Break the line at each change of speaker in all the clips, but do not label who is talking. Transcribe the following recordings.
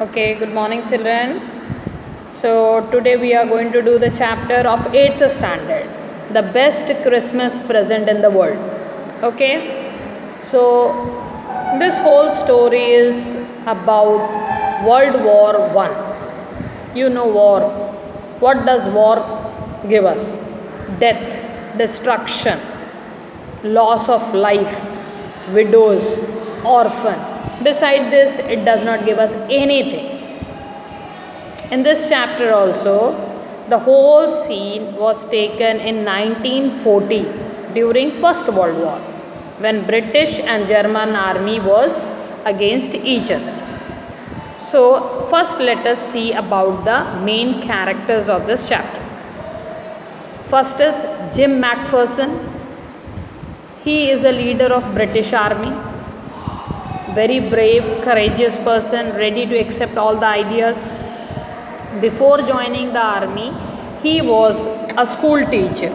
Okay, good morning, children. So, today we are going to do the chapter of 8th standard, the best Christmas present in the world. Okay, so this whole story is about World War One. You know, war. What does war give us? Death, destruction, loss of life, widows, orphan. Beside this, it does not give us anything. In this chapter also, the whole scene was taken in 1940 during First World War, when British and German army was against each other. So first let us see about the main characters of this chapter. First is Jim McPherson. He is a leader of British army. Very brave, courageous person, ready to accept all the ideas. Before joining the army, he was a school teacher,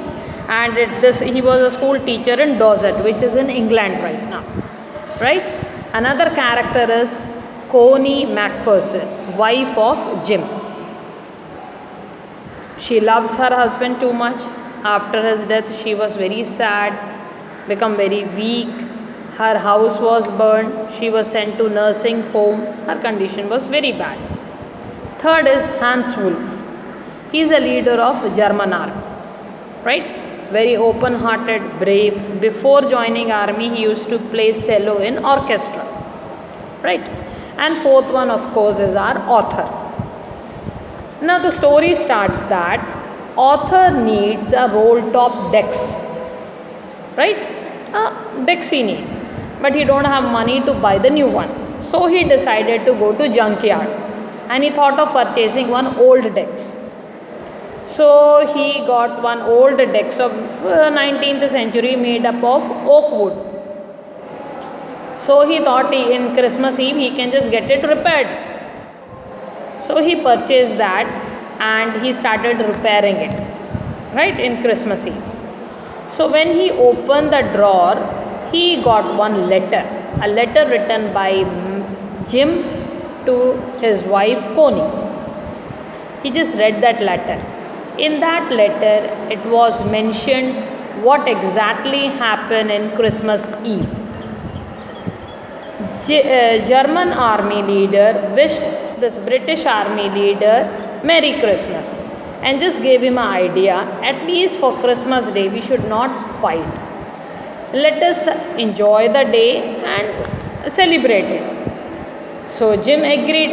and he was a school teacher in Dorset, which is in England right now. Right? Another character is Connie McPherson, wife of Jim. She loves her husband too much. After his death, she was very sad, become very weak. Her house was burned. She was sent to nursing home. Her condition was very bad. Third is Hans Wolf. He is a leader of German army. Right? Very open-hearted, brave. Before joining army, he used to play cello in orchestra. Right? And fourth one, of course, is our author. Now the story starts that author needs a roll-top Dex. Right? Dex he needs. But he don't have money to buy the new one. So he decided to go to junkyard, and he thought of purchasing one old Dex. So he got one old Dex of 19th century made up of oak wood. So he thought in Christmas Eve he can just get it repaired. So he purchased that and he started repairing it, right, in Christmas Eve. So when he opened the drawer, he got one letter, a letter written by Jim to his wife Connie. He just read that letter. In that letter, it was mentioned what exactly happened in Christmas Eve. German army leader wished this British army leader Merry Christmas and just gave him an idea, at least for Christmas Day we should not fight. Let us enjoy the day and celebrate it. So Jim agreed,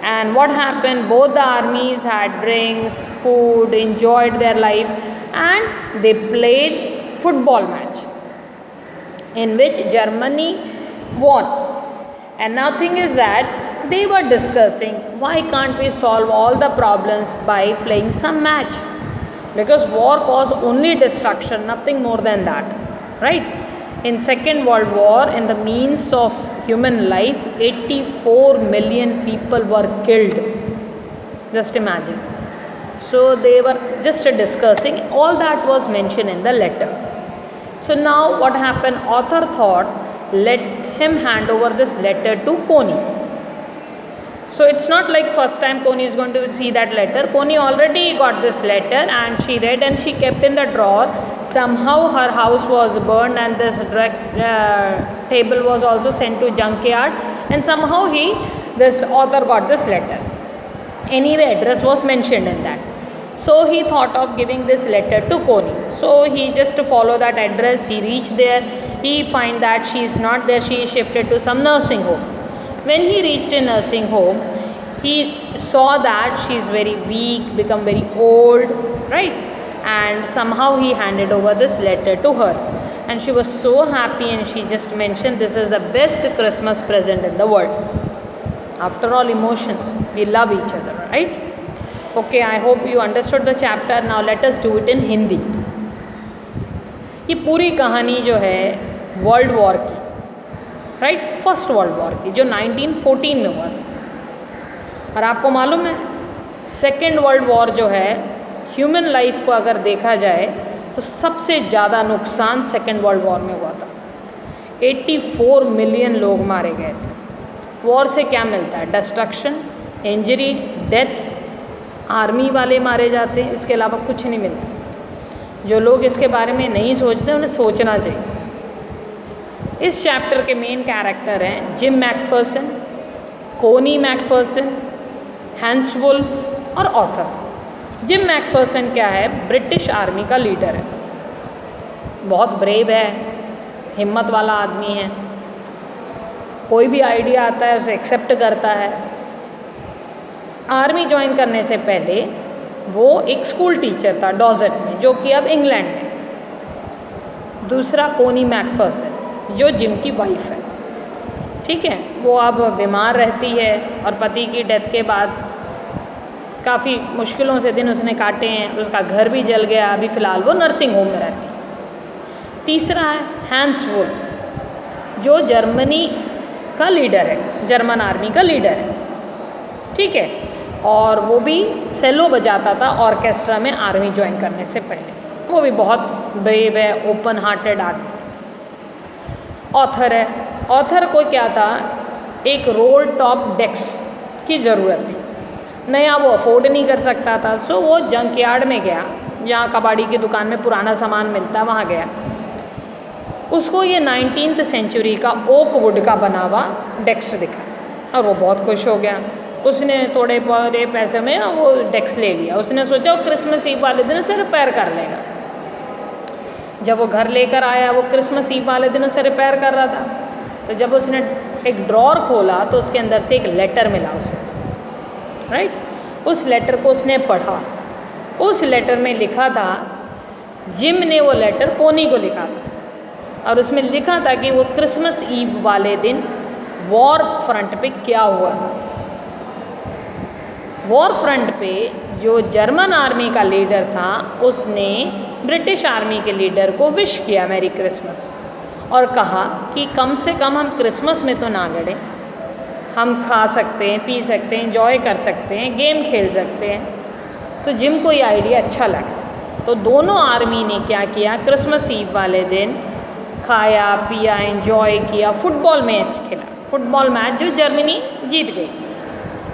and what happened? Both the armies had drinks, food, enjoyed their life, and they played football match in which Germany won. And now thing is that they were discussing, why can't we solve all the problems by playing some match? Because war caused only destruction, nothing more than that. Right? In Second World War, in the means of human life, 84 million people were killed. Just imagine. So they were just discussing, all that was mentioned in the letter. So now what happened? Author thought, let him hand over this letter to Connie. So it's not like first time Connie is going to see that letter. Connie already got this letter and she read and she kept in the drawer. Somehow her house was burned and this table was also sent to junkyard, and somehow this author got this letter. Anyway, address was mentioned in that. So he thought of giving this letter to Connie. So he just to follow that address, he reached there. He find that she is not there. She is shifted to some nursing home. When he reached a nursing home, he saw that she is very weak, become very old, right? And somehow he handed over this letter to her. And she was so happy, and she just mentioned, this is the best Christmas present in the world. After all, emotions, we love each other, right? Okay, I hope you understood the chapter. Now let us do it in Hindi. ये पूरी कहानी जो है world war की, right, first world war की, जो 1914 में हुआ था. और आपको मालूम है सेकेंड वर्ल्ड वॉर जो है, ह्यूमन लाइफ को अगर देखा जाए तो सबसे ज़्यादा नुकसान सेकेंड वर्ल्ड वॉर में हुआ था. 84 मिलियन लोग मारे गए थे. वॉर से क्या मिलता है? डिस्ट्रक्शन, इंजरी, डेथ, आर्मी वाले मारे जाते हैं, इसके अलावा कुछ नहीं मिलता। जो लोग इसके बारे में नहीं सोचते उन्हें सोचना चाहिए। इस चैप्टर के मेन कैरेक्टर हैं जिम मैकफर्सन, कोनी मैकफर्सन, हैंस वुल्फ और ऑथर। जिम मैकफर्सन क्या है? ब्रिटिश आर्मी का लीडर है, बहुत ब्रेव है, हिम्मत वाला आदमी है, कोई भी आइडिया आता है उसे एक्सेप्ट करता है। आर्मी ज्वाइन करने से पहले वो एक स्कूल टीचर था डॉजेट में, जो कि अब इंग्लैंड में। दूसरा कोनी मैकफर्सन जो जिम की वाइफ है, ठीक है, वो अब बीमार रहती है और पति की डेथ के बाद काफ़ी मुश्किलों से दिन उसने काटे हैं, उसका घर भी जल गया, अभी फ़िलहाल वो नर्सिंग होम में रहती है। तीसरा है हैंस वुल्फ जो जर्मनी का लीडर है, जर्मन आर्मी का लीडर है, ठीक है, और वो भी सेलो बजाता था ऑर्केस्ट्रा में आर्मी ज्वाइन करने से पहले। वो भी बहुत ब्रेव है, ओपन हार्टेड आदमी। ऑथर है, ऑथर को क्या था? एक रोल टॉप डेस्क की ज़रूरत थी, नया वो अफोर्ड नहीं कर सकता था, सो वो जंक यार्ड में गया, जहाँ कबाड़ी की दुकान में पुराना सामान मिलता, वहाँ गया। उसको ये 19th सेंचुरी का ओक वुड का बना हुआ डेस्क दिखा और वो बहुत खुश हो गया। उसने थोड़े बड़े पैसे में वो डेस्क ले लिया। उसने सोचा वो क्रिसमस ईव वाले दिन उसे रिपेयर कर लेगा। जब वो घर लेकर आया, वो क्रिसमस ईव वाले दिन उसे रिपेयर कर रहा था, तो जब उसने एक ड्रॉर खोला तो उसके अंदर से एक लेटर मिला उसे, राइट। उस लेटर को उसने पढ़ा। उस लेटर में लिखा था, जिम ने वो लेटर कोनी को लिखा था और उसमें लिखा था कि वो क्रिसमस ईव वाले दिन वॉर फ्रंट पे क्या हुआ था। वॉर फ्रंट पे जो जर्मन आर्मी का लीडर था उसने ब्रिटिश आर्मी के लीडर को विश किया मैरी क्रिसमस और कहा कि कम से कम हम क्रिसमस में तो ना लड़ें, हम खा सकते हैं, पी सकते हैं, एंजॉय कर सकते हैं, गेम खेल सकते हैं। तो जिम को ये आइडिया अच्छा लगा, तो दोनों आर्मी ने क्या किया, क्रिसमस ईव वाले दिन खाया पिया, एंजॉय किया, फुटबॉल मैच खेला, फुटबॉल मैच जो जर्मनी जीत गई,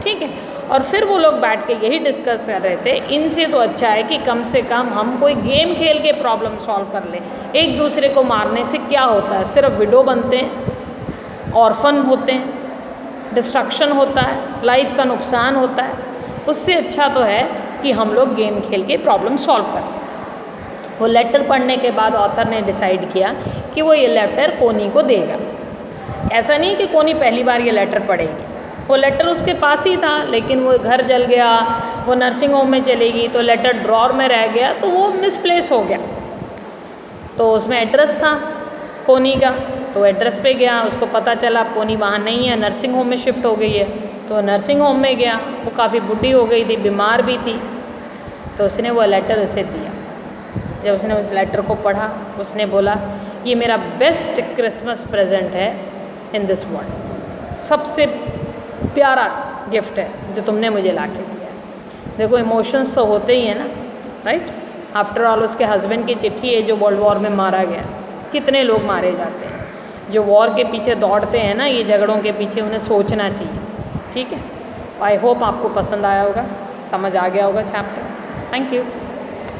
ठीक है। और फिर वो लोग बैठ के यही डिस्कस कर रहे थे, इनसे तो अच्छा है कि कम से कम हम कोई गेम खेल के प्रॉब्लम सॉल्व कर लें। एक दूसरे को मारने से क्या होता है? सिर्फ विडो बनते हैं, ऑर्फन होते हैं, डिस्ट्रक्शन होता है, लाइफ का नुकसान होता है। उससे अच्छा तो है कि हम लोग गेम खेल के प्रॉब्लम सॉल्व करें। वो लेटर पढ़ने के बाद ऑथर ने डिसाइड किया कि वो ये लेटर कोनी को देगा। ऐसा नहीं कि कोनी पहली बार ये लेटर पढ़ेगी, वो लेटर उसके पास ही था, लेकिन वो घर जल गया, वो नर्सिंग होम में चलेगी, तो लेटर ड्रॉर में रह गया, तो वो मिसप्लेस हो गया। तो उसमें एड्रेस था कोनी का, तो एड्रेस पे गया, उसको पता चला कोनी वहाँ नहीं है, नर्सिंग होम में शिफ्ट हो गई है। तो नर्सिंग होम में गया, वो काफ़ी बुढ़ी हो गई थी, बीमार भी थी, तो उसने वो लेटर उसे दिया। जब उसने उस लेटर को पढ़ा, उसने बोला, ये मेरा बेस्ट क्रिसमस प्रेजेंट है इन दिस वर्ल्ड, सबसे प्यारा गिफ्ट है जो तुमने मुझे ला के दिया। देखो इमोशंस तो होते ही हैं ना, राइट। आफ्टर ऑल उसके हस्बैंड की चिट्ठी है जो वर्ल्ड वॉर में मारा गया। कितने लोग मारे जाते हैं जो वॉर के पीछे दौड़ते हैं ना, ये झगड़ों के पीछे, उन्हें सोचना चाहिए, ठीक है। आई होप आपको पसंद आया होगा, समझ आ गया होगा चैप्टर। Thank you.